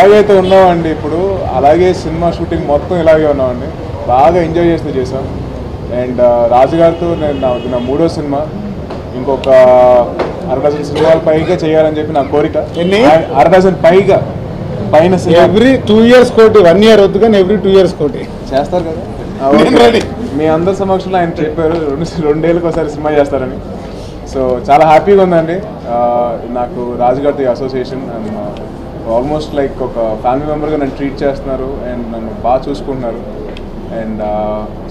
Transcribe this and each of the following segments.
ఎలాగైతే ఉన్నామండి ఇప్పుడు అలాగే సినిమా షూటింగ్ మొత్తం ఇలాగే ఉన్నామండి. బాగా ఎంజాయ్ చేస్తూ చేసాం. అండ్ రాజుగారితో నేను నా 3వ సినిమా, ఇంకొక 60 సినిమాల పైగా చేయాలని చెప్పి నా కోరిక. 60 పైన ఎవ్రీ 2 years కోటి, 1 year వద్దు కానీ ఎవ్రీ 2 years కోటి చేస్తారు కదా. మీ అందరి సమక్షంలో ఆయన చెప్పారు 2 ఏళ్ళకి ఒకసారి సినిమా చేస్తారని. సో చాలా హ్యాపీగా ఉందండి. నాకు రాజుగారితో అసోసియేషన్ ఆల్మోస్ట్ లైక్ ఒక ఫ్యామిలీ మెంబర్గా నన్ను ట్రీట్ చేస్తున్నారు అండ్ నన్ను బాగా చూసుకుంటున్నారు. And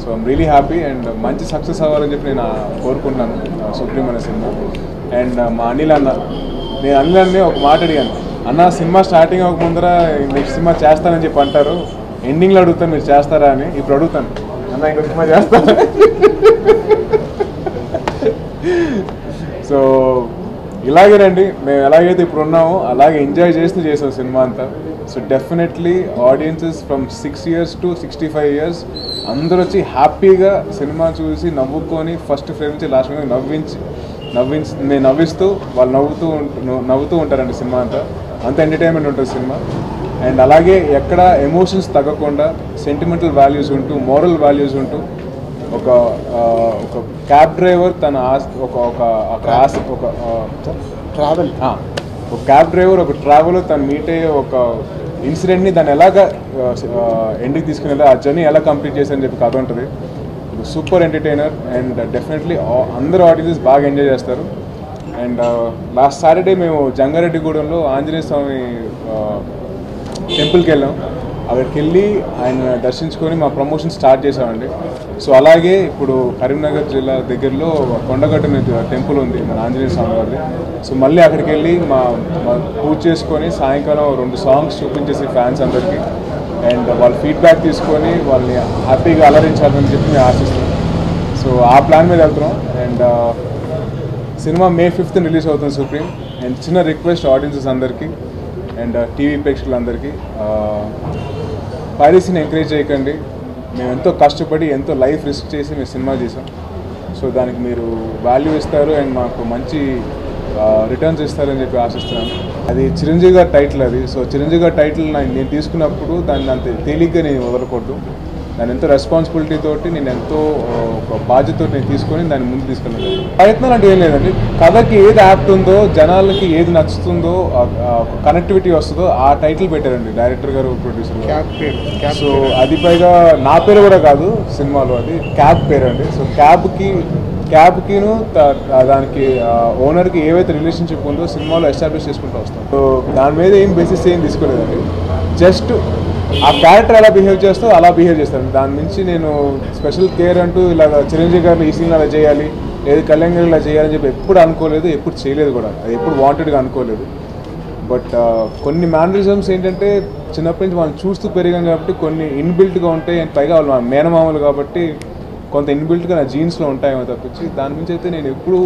so I'm really happy and మంచి సక్సెస్ అవ్వాలని చెప్పి నేను కోరుకుంటున్నాను సుప్రీం అనే సినిమా. అండ్ మా అనిల్ అన్న, నేను అనిల్ అన్నీ ఒక మాట అడిగాను, అన్న సినిమా స్టార్టింగ్ అవ్వక ముందర నెక్స్ట్ సినిమా చేస్తానని చెప్పి అంటారు, ఎండింగ్లో అడుగుతాను మీరు చేస్తారా అని. ఇప్పుడు అడుగుతాను, అన్న ఇంకో సినిమా చేస్తాను. సో ఇలాగేనండి, మేము ఎలాగైతే ఇప్పుడు ఉన్నామో అలాగే ఎంజాయ్ చేస్తూ చేసాం సినిమా అంతా. So definitely audiences from 6 years to 65 years అందరూ వచ్చి హ్యాపీగా సినిమా చూసి నవ్వుకొని ఫస్ట్ ఫ్రేమ్ నుంచి లాస్ట్ ఫ్రేమ్ మేము నవ్విస్తూ వాళ్ళు నవ్వుతూ ఉంటారండి సినిమా అంతా. అంత ఎంటర్టైన్మెంట్ ఉంటుంది సినిమా. అండ్ అలాగే ఎక్కడ ఎమోషన్స్ తగ్గకుండా సెంటిమెంటల్ వాల్యూస్ ఉంటూ, మోరల్ వాల్యూస్ ఉంటూ, ఒక క్యాబ్ డ్రైవర్ తన క్యాబ్ డ్రైవర్ ఒక ట్రావెలర్ తను మీట్ అయ్యే ఒక ఇన్సిడెంట్ని దాన్ని ఎలాగా ఎండ్కి తీసుకునేలా ఆ జర్నీ ఎలా కంప్లీట్ చేశారని చెప్పి కథ ఉంటుంది. సూపర్ ఎంటర్టైనర్ అండ్ డెఫినెట్లీ అందరూ ఆడియన్సెస్ బాగా ఎంజాయ్ చేస్తారు. అండ్ లాస్ట్ సాటర్డే మేము జంగారెడ్డిగూడెంలో ఆంజనేయ స్వామి టెంపుల్కి వెళ్ళాం. అక్కడికి వెళ్ళి ఆయన దర్శించుకొని మా ప్రమోషన్ స్టార్ట్ చేసామండి. సో అలాగే ఇప్పుడు కరీంనగర్ జిల్లా దగ్గరలో కొండగట్టు టెంపుల్ ఉంది మన ఆంజనేయ స్వామి వారిది. సో మళ్ళీ అక్కడికి వెళ్ళి మా పూజ చేసుకొని సాయంకాలం 2 songs చూపించేసి ఫ్యాన్స్ అందరికీ అండ్ వాళ్ళ ఫీడ్బ్యాక్ తీసుకొని వాళ్ళని హ్యాపీగా అలరించాలని చెప్పి మేము ఆశిస్తున్నాం. సో ఆ ప్లాన్ మీద వెళ్తున్నాం. And cinema May 5th release అవుతుంది సుప్రీం. అండ్ చిన్న రిక్వెస్ట్ ఆడియన్సెస్ అందరికీ అండ్ టీవీ ప్రేక్షకులందరికీ, పైరసీని ఎంకరేజ్ చేయకండి. మేము ఎంతో కష్టపడి ఎంతో లైఫ్ రిస్క్ చేసి మేము సినిమా చేసాం. సో దానికి మీరు వాల్యూ ఇస్తారు అండ్ మాకు మంచి రిటర్న్స్ ఇస్తారని చెప్పి ఆశిస్తున్నాను. అది చిరంజీవి గారి టైటిల్ అది. సో చిరంజీవి గారి టైటిల్ నేను తీసుకున్నప్పుడు దాన్ని అంత తేలిగ్గా నేను వదలకూడదు. దాని ఎంతో రెస్పాన్సిబిలిటీ తోటి నేను ఎంతో ఒక బాధ్యతతో నేను తీసుకొని దాన్ని ముందు తీసుకెళ్ళాను. ప్రయత్నాలు అంటే ఏం లేదండి, కథకి ఏది యాప్ట్ ఉందో, జనాలకి ఏది నచ్చుతుందో, కనెక్టివిటీ వస్తుందో ఆ టైటిల్ పెట్టారండి డైరెక్టర్ గారు, ప్రొడ్యూసర్ గారు. సో అది పైగా నా పేరు కూడా కాదు సినిమాలో, అది క్యాబ్ పేరు అండి. సో క్యాబ్కిను దానికి ఓనర్కి ఏవైతే రిలేషన్షిప్ ఉందో సినిమాలో ఎస్టాబ్లిష్ చేసుకుంటూ వస్తాం. సో దాని మీద ఏం బేసిస్ ఏం తీసుకోలేదండి, జస్ట్ ఆ క్యారెక్టర్ ఎలా బిహేవ్ చేస్తో అలా బిహేవ్ చేస్తాను. దాని నుంచి నేను స్పెషల్ కేర్ అంటూ ఇలా చిరంజీవి గారిని ఈ సీన్ అలా చేయాలి, లేదు కళ్యాణ్ గారు ఇలా చేయాలని చెప్పి ఎప్పుడు అనుకోలేదు, ఎప్పుడు చేయలేదు కూడా, అది ఎప్పుడు వాంటెడ్గా అనుకోలేదు. బట్ కొన్ని మేనరిజమ్స్ ఏంటంటే చిన్నప్పటి నుంచి మనం చూస్తూ పెరిగాం కాబట్టి కొన్ని ఇన్బిల్ట్గా ఉంటాయి. అండ్ పైగా వాళ్ళు మేనమామలు కాబట్టి కొంత ఇన్బిల్ట్గా నా జీన్స్లో ఉంటాయేమో తప్పించి దాని నుంచి అయితే నేను ఎప్పుడు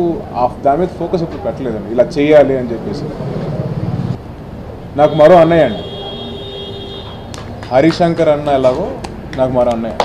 దాని మీద ఫోకస్ ఎప్పుడు పెట్టలేదండి, ఇలా చేయాలి అని చెప్పేసి. నాకు మరో అన్నయ్య అండి, హరిశంకర్ అన్న ఎలాగో నాకు మరో అన్నయ్య.